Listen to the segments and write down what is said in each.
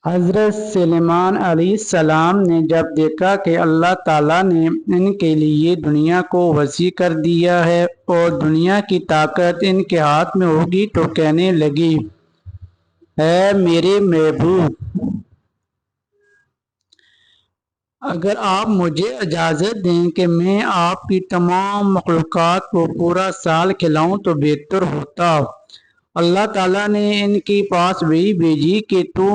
حضرت سلیمان علیہ السلام نے جب دیکھا کہ اللہ تعالیٰ نے ان کے لیے دنیا کو وسیع کر دیا ہے اور دنیا کی طاقت ان کے ہاتھ میں ہوگی تو کہنے لگی، اے میرے محبوب، اگر آپ مجھے اجازت دیں کہ میں آپ کی تمام مخلوقات کو پورا سال کھلاؤں تو بہتر ہوتا۔ اللہ تعالیٰ نے ان کے پاس وحی بھیجی کہ تو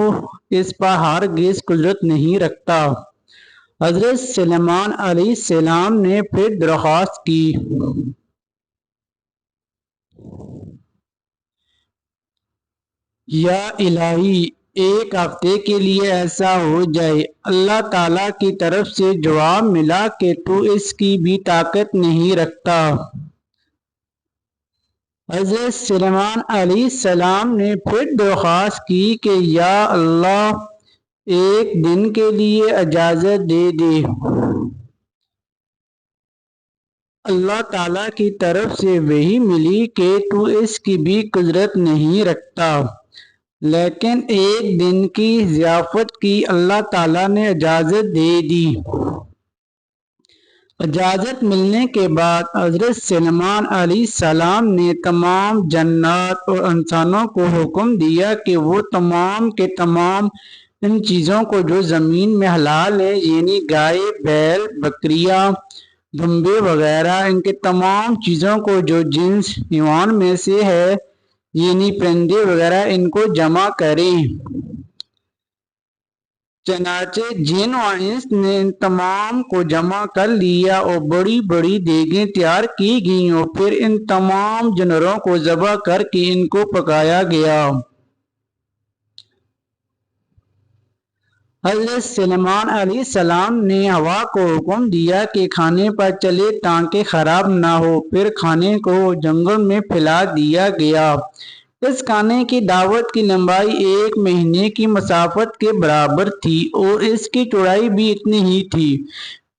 اس پر ہرگز قدرت نہیں رکھتا۔ حضرت سلیمان علیہ السلام نے پھر درخواست کی، یا الہی، ایک ہفتے کے لیے ایسا ہو جائے۔ اللہ تعالیٰ کی طرف سے جواب ملا کہ تو اس کی بھی طاقت نہیں رکھتا۔ حضرت سلیمان علیہ السلام نے پھر درخواست کی کہ یا اللہ، ایک دن کے لیے اجازت دے دے۔ اللہ تعالیٰ کی طرف سے وحی ملی کہ تو اس کی بھی قدرت نہیں رکھتا، لیکن ایک دن کی ضیافت کی اللہ تعالیٰ نے اجازت دے دی۔ اجازت ملنے کے بعد حضرت سلیمان علیہ السلام نے تمام جنات اور انسانوں کو حکم دیا کہ وہ تمام کے تمام ان چیزوں کو جو زمین میں حلال ہے، یعنی گائے، بیل، بکریاں، دمبے وغیرہ، ان کے تمام چیزوں کو جو جنس حیوان میں سے ہے، یعنی پرندے وغیرہ، ان کو جمع کریں۔ چنانچہ جن و انس نے ان تمام کو جمع کر لیا اور بڑی بڑی دیگیں تیار کی گئیں اور پھر ان تمام جانوروں کو ذبح کر کے ان کو پکایا گیا۔ حضرت سلیمان علیہ السلام نے ہوا کو حکم دیا کہ کھانے پر چلے تاکہ خراب نہ ہو، پھر کھانے کو جنگل میں پھیلا دیا گیا۔ اس کھانے کی دعوت کی لمبائی 1 مہینے کی مسافت کے برابر تھی اور اس کی چوڑائی بھی اتنی ہی تھی۔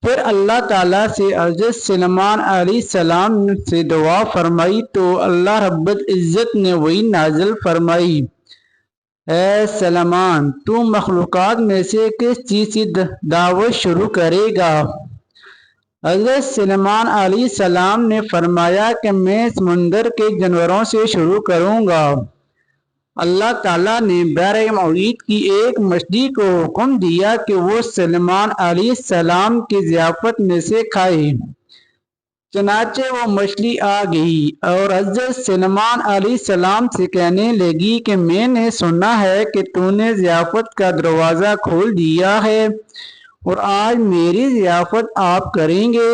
پھر اللہ تعالیٰ سے حضرت سلیمان علیہ السلام سے دعا فرمائی تو اللہ رب العزت نے وحی نازل فرمائی، اے سلیمان، تو مخلوقات میں سے کس چیز سے دعوت شروع کرے گا؟ حضرت سلیمان علیہ السلام نے فرمایا کہ میں سمندر کے جانوروں سے شروع کروں گا۔ اللہ تعالیٰ نے بحر محیط کی ایک مچھلی کو حکم دیا کہ وہ سلیمان علیہ السلام کی ضیافت میں سے کھائے۔ چنانچہ وہ مچھلی آ گئی اور حضرت سلیمان علیہ السلام سے کہنے لگی کہ میں نے سنا ہے کہ تو نے ضیافت کا دروازہ کھول دیا ہے اور آج میری ضیافت آپ کریں گے۔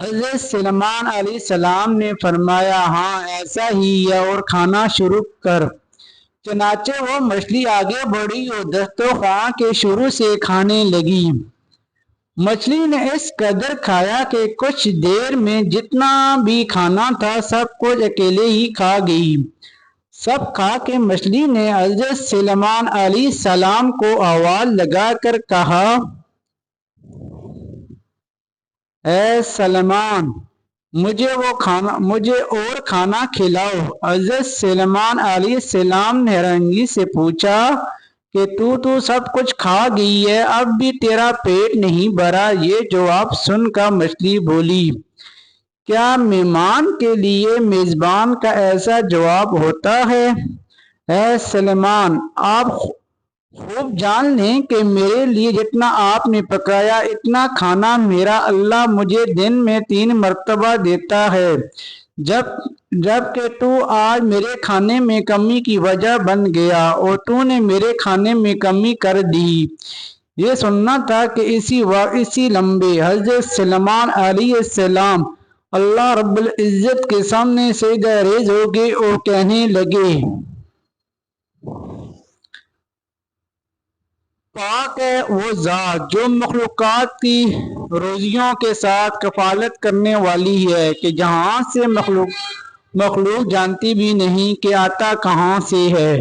حضرت سلیمان علیہ السلام نے فرمایا، ہاں ایسا ہی ہے، اور کھانا شروع کر۔ چنانچہ وہ مچھلی آگے بڑھی اور دسترخواں کے شروع سے کھانے لگی۔ مچھلی نے اس قدر کھایا کہ کچھ دیر میں جتنا بھی کھانا تھا سب کچھ اکیلے ہی کھا گئی۔ سب کھا کے مچھلی نے حضرت سلیمان علیہ السلام کو آواز لگا کر کہا، اے سلیمان، مجھے اور کھانا کھلاؤ۔ حضرت سلیمان علیہ السلام نے حیرانگی سے پوچھا کہ تو سب کچھ کھا گئی ہے، اب بھی تیرا پیٹ نہیں بھرا؟ یہ جواب سن کر مچھلی بولی، کیا مہمان کے لیے میزبان کا ایسا جواب ہوتا ہے؟ اے سلیمان، آپ خوب جان لیں کہ میرے لیے جتنا آپ نے پکایا اتنا کھانا میرا اللہ مجھے دن میں 3 مرتبہ دیتا ہے، جب کہ تو آج میرے کھانے میں کمی کی وجہ بن گیا اور تو نے میرے کھانے میں کمی کر دی۔ یہ سننا تھا کہ اسی لمحے حضرت سلیمان علیہ السلام اللہ رب العزت کے سامنے سجدہ ریز ہو گئے اور کہنے لگے، پاک ہے وہ ذات جو مخلوقات کی روزیوں کے ساتھ کفالت کرنے والی ہے کہ جہاں سے مخلوق جانتی بھی نہیں کہ آتا کہاں سے ہے۔